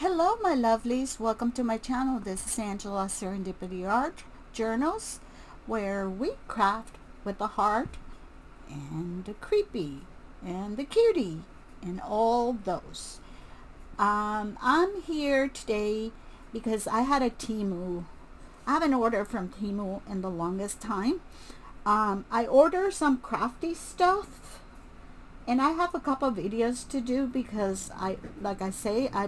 Hello my lovelies, welcome to my channel. This is Angela Serendpity Art Journals, where we craft with the heart and the creepy and the cutie and all those. I'm here today because I had a Temu. I haven't ordered from Temu in the longest time. I ordered some crafty stuff. And I have a couple videos to do because I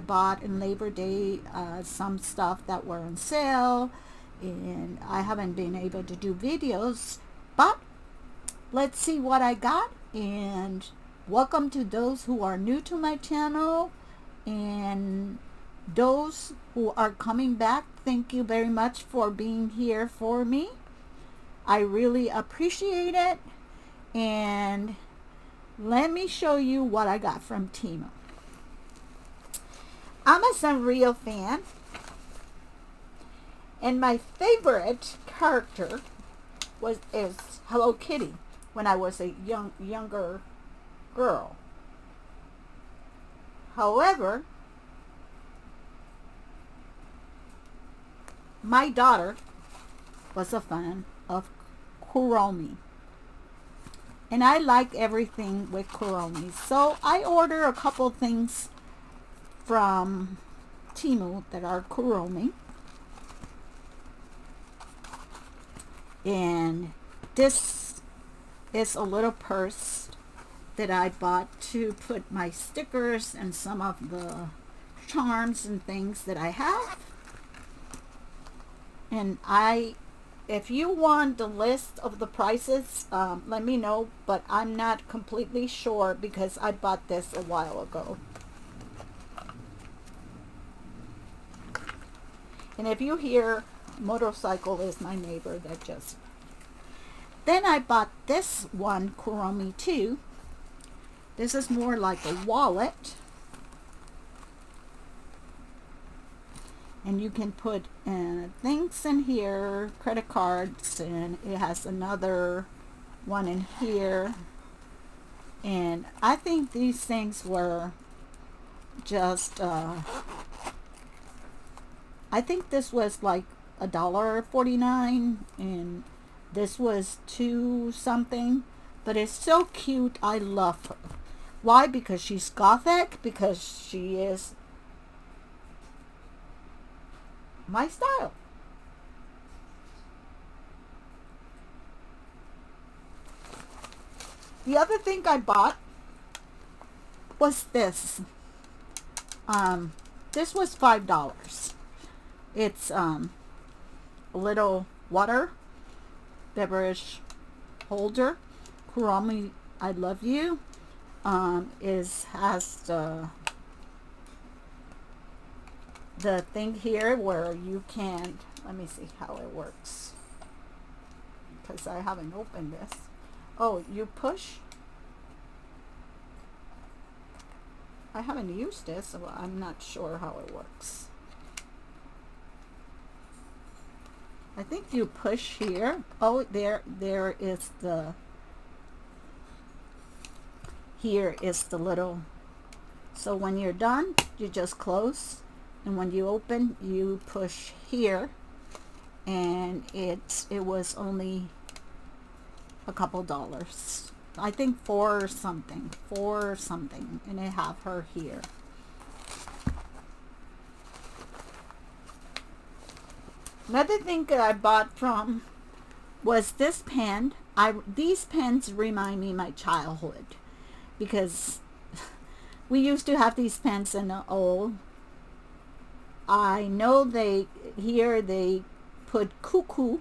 bought in Labor Day some stuff that were on sale, and I haven't been able to do videos, but let's see what I got. And welcome to those who are new to my channel and those who are coming back. Thank you very much for being here for me. I really appreciate it. And let me show you what I got from Temu. I'm a Sanrio fan, and my favorite character is Hello Kitty when I was a younger girl. However, my daughter was a fan of Kuromi. And I like everything with Kuromi. So I ordered a couple things from Temu that are Kuromi. And this is a little purse that I bought to put my stickers and some of the charms and things that I have. And if you want the list of the prices, let me know, but I'm not completely sure because I bought this a while ago. And if you hear motorcycle, is my neighbor that just... Then I bought this one, Kuromi too. This is more like a wallet. And you can put things in here, credit cards, and it has another one in here. And I think these things were just, I think this was like $1.49, and this was $2 something. But it's so cute. I love her. Why? Because she's gothic, because she is my style. The other thing I bought was this. This was $5. It's a little water beverage holder. Kuromi, I love you. Has the thing here where you can, let me see how it works because I haven't opened this. Oh, you push. I haven't used this, so I'm not sure how it works. I think you push here. Oh, there is the, here is the little, so when you're done, you just close. And when you open, you push here, and it was only a couple dollars. I think four something, and I have her here. Another thing that I bought from was this pen. These pens remind me of my childhood because we used to have these pens in the old. I know they put Kukuba.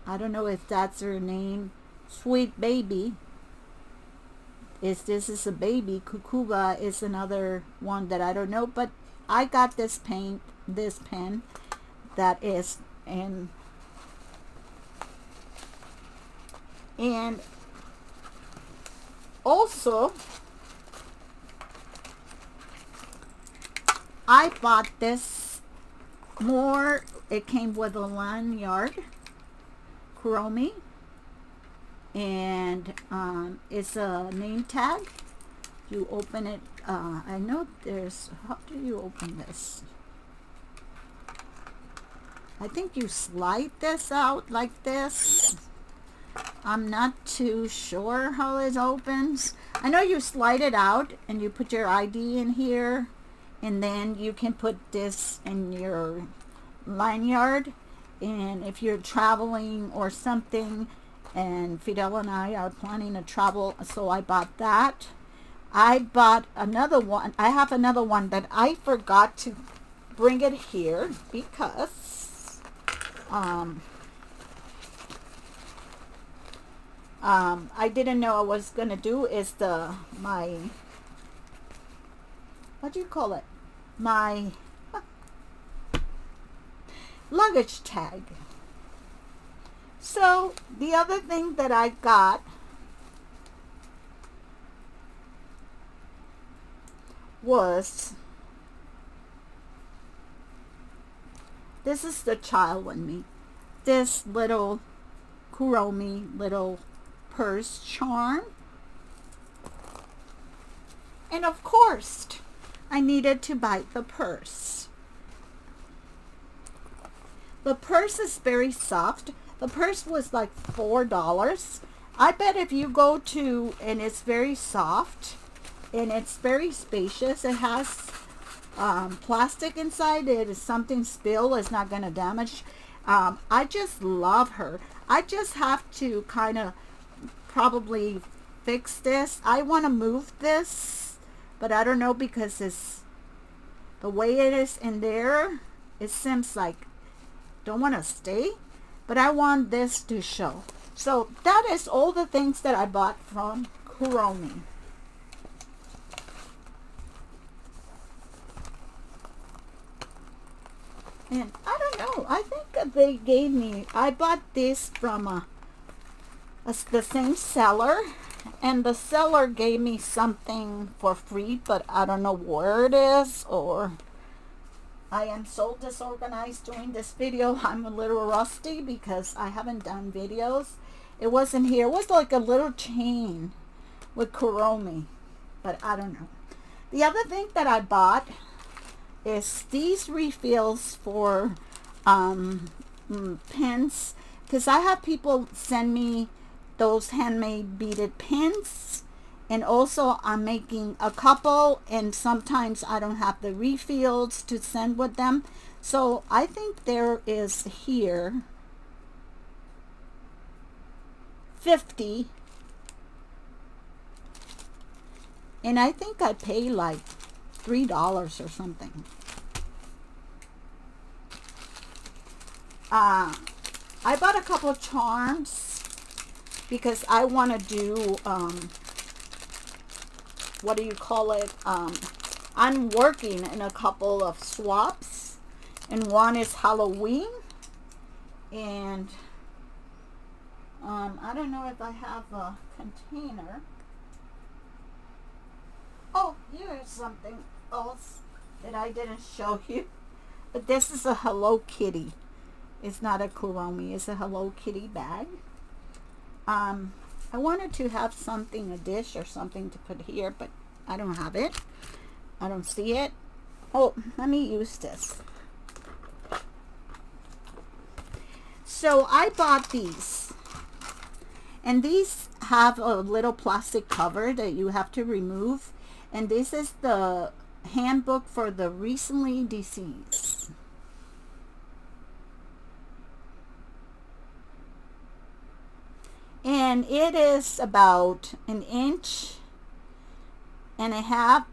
I don't know if that's her name. Sweet Baby. This is a baby. Kukuba is another one that I don't know. But I got this pen that is and also I bought this more. It came with a lanyard, Kuromi, and it's a name tag. You open it I know there's, how do you open this? I think you slide this out like this. I'm not too sure how it opens. I know you slide it out and you put your ID in here, and then you can put this in your lanyard. And if you're traveling or something, and Fidel and I are planning to travel, so I bought that. I bought another one. I have another one that I forgot to bring it here because I didn't know I was gonna do is my, what do you call it? My luggage tag. So the other thing that I got was, this is the child in me, this little Kuromi little purse charm. And of course I needed to buy the purse. The purse is very soft. The purse was like $4. I bet if you go to, and it's very soft and it's very spacious. It has plastic inside. It is something spill is not going to damage. I just love her. I just have to kind of probably fix this. I want to move this, but I don't know because it's the way it is in there. It seems like don't want to stay, but I want this to show. So that is all the things that I bought from Kuromi. And I don't know, I think they gave me, I bought this from the same seller, and the seller gave me something for free, but I don't know where it is, or I am so disorganized doing this video. I'm a little rusty because I haven't done videos. It wasn't here. It was like a little chain with Kuromi, but I don't know. The other thing that I bought is these refills for pens, because I have people send me those handmade beaded pins, and also I'm making a couple, and sometimes I don't have the refills to send with them. So I think there is here 50, and I think I pay like $3 or something. I bought a couple of charms because I want to do what do you call it, I'm working in a couple of swaps, and one is Halloween, and I don't know if I have a container. Oh, here is something else that I didn't show you, but this is a Hello Kitty. It's not a Kuromi, it's a Hello Kitty bag. I wanted to have something, a dish or something to put here, but I don't have it. I don't see it. Oh, let me use this. So I bought these, and these have a little plastic cover that you have to remove, and this is the handbook for the recently deceased. And it is about 1.5 inches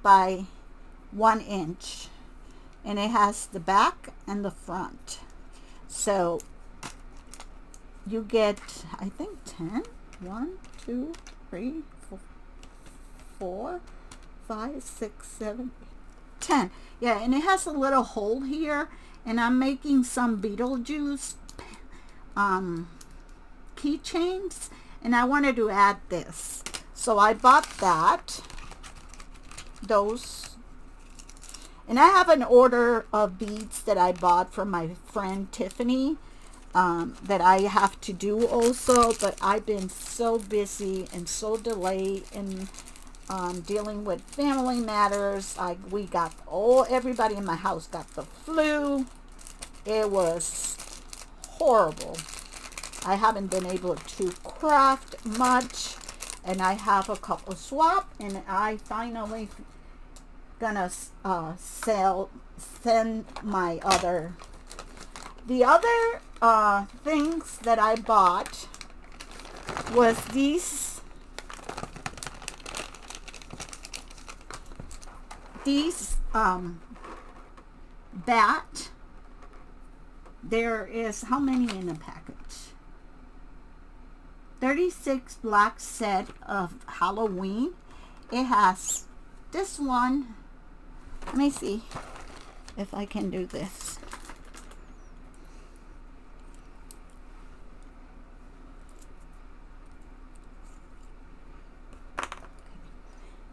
by 1 inch, and it has the back and the front. So you get, I think 10, 1, 2, 3, 4, 5, 6, 7, 10. Yeah, and it has a little hole here, and I'm making some Beetlejuice keychains, and I wanted to add this, so I bought those, and I have an order of beads that I bought from my friend Tiffany that I have to do also, but I've been so busy and so delayed, and dealing with family matters. Everybody in my house got the flu. It was horrible. I haven't been able to craft much, and I have a couple swap, and I finally gonna send my the other things that I bought was these bat. There is how many in a package? 36 black set of Halloween. It has this one. Let me see if I can do this.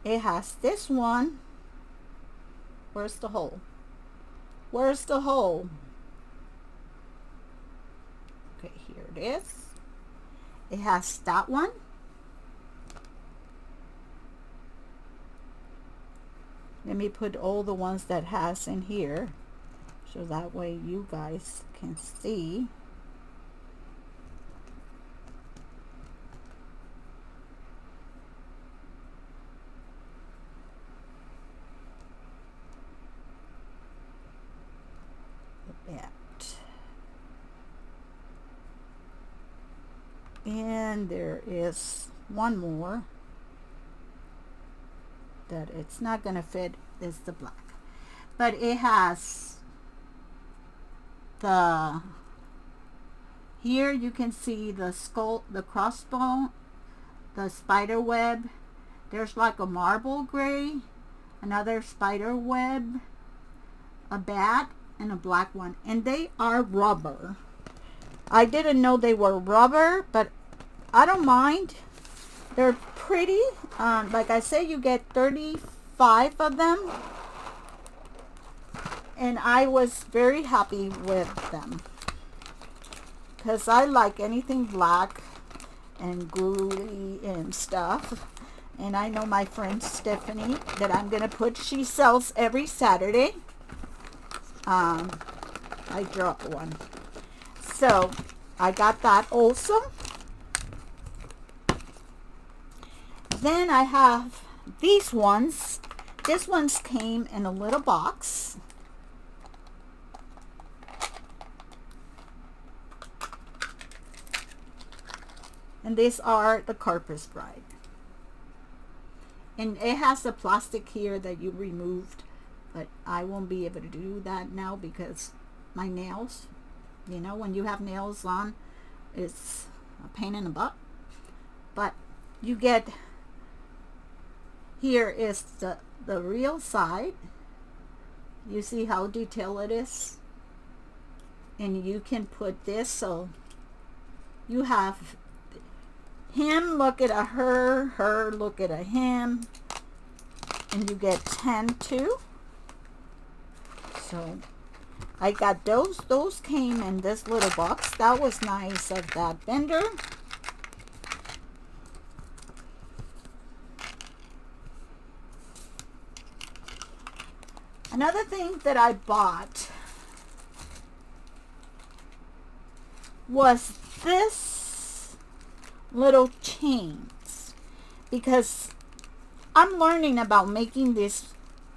It has this one. Where's the hole? Where's the hole? Okay, here it is. It has that one. Let me put all the ones that has in here, so that way you guys can see. And there is one more that it's not gonna fit, is the black, but it has here you can see the skull, the crossbone, the spider web. There's like a marble gray, another spider web, a bat, and a black one, and they are rubber. I didn't know they were rubber, but I don't mind. They're pretty. Like I say, you get 35 of them, and I was very happy with them because I like anything black and gluey and stuff. And I know my friend Stephanie that I'm gonna put, she sells every Saturday. I dropped one. So I got that also. Then I have these ones. This one's came in a little box. And these are the Carpus Bride. And it has the plastic here that you removed, but I won't be able to do that now because my nails, you know, when you have nails on, it's a pain in the butt. But you get, here is the real side. You see how detailed it is? And you can put this, so you have him look at a her, her look at a him, and you get 10 too. So I got those came in this little box. That was nice of that vendor. Another thing that I bought was this little chains, because I'm learning about making these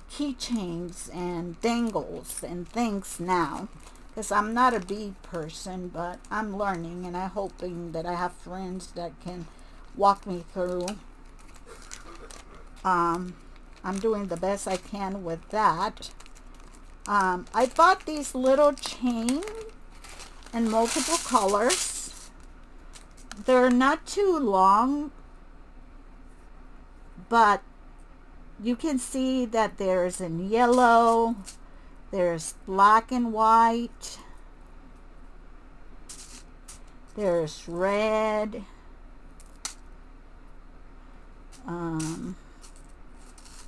keychains and dangles and things now, because I'm not a bead person, but I'm learning, and I'm hoping that I have friends that can walk me through. I'm doing the best I can with that. I bought these little chains in multiple colors. They're not too long, but you can see that there's in yellow, there's black and white, there's red,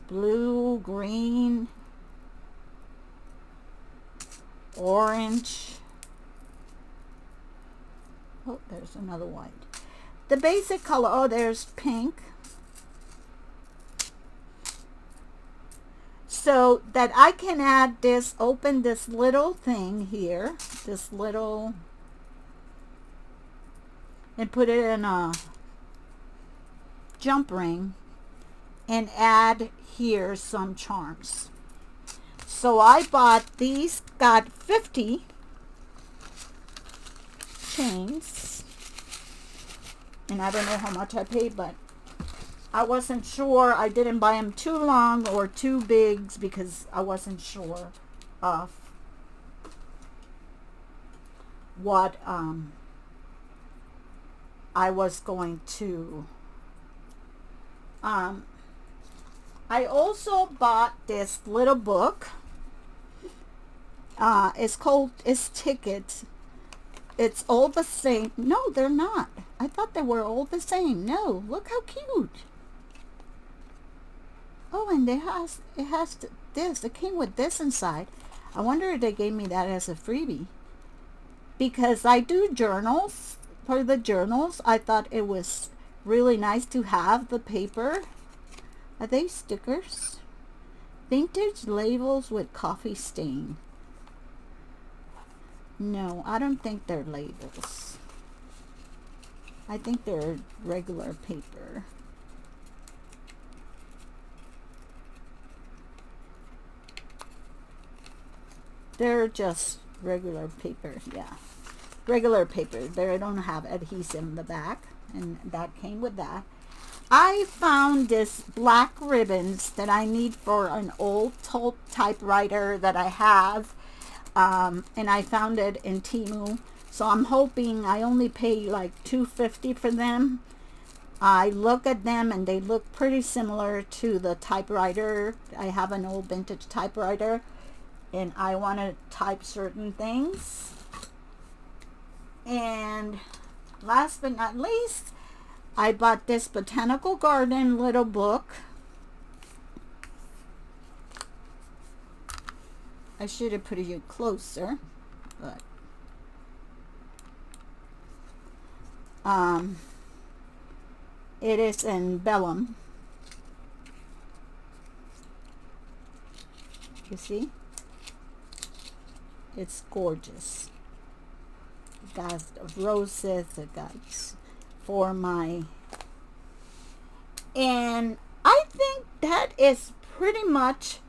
blue, green, orange. Oh, there's another white. The basic color, oh, there's pink. so that I can add this, open this little thing here, this little, and put it in a jump ring and add here some charms. So I bought these, got 50 chains, and I don't know how much I paid, but I wasn't sure. I didn't buy them too long or too big because I wasn't sure of what I was going to. I also bought this little book. It's Tickets. It's all the same. No, they're not. I thought they were all the same. No, look how cute. Oh, and it has this. It came with this inside. I wonder if they gave me that as a freebie. Because I do journals. For the journals, I thought it was really nice to have the paper. Are they stickers? Vintage labels with coffee stain. No, I don't think they're labels. I think they're regular paper. They're just regular paper, yeah. Regular paper. They don't have adhesive in the back, and that came with that. I found this black ribbons that I need for an old typewriter that I have, and I found it in Temu. So I'm hoping, I only pay like $2.50 for them. I look at them and they look pretty similar to the typewriter. I have an old vintage typewriter and I want to type certain things. And last but not least, I bought this botanical garden little book. I should have put it closer, but it is in vellum. You see? It's gorgeous. It got roses, it got for my, and I think that is pretty much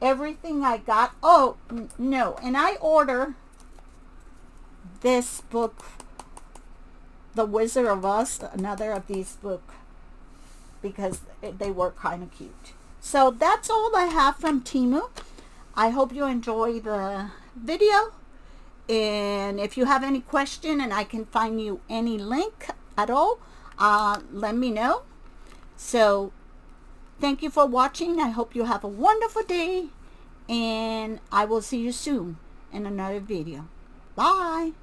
everything I got. Oh no, and I order this book, The Wizard of Oz, another of these books, because they were kind of cute. So that's all I have from Temu. I hope you enjoy the video, and if you have any question and I can find you any link at all, let me know. So thank you for watching. I hope you have a wonderful day, and I will see you soon in another video. Bye.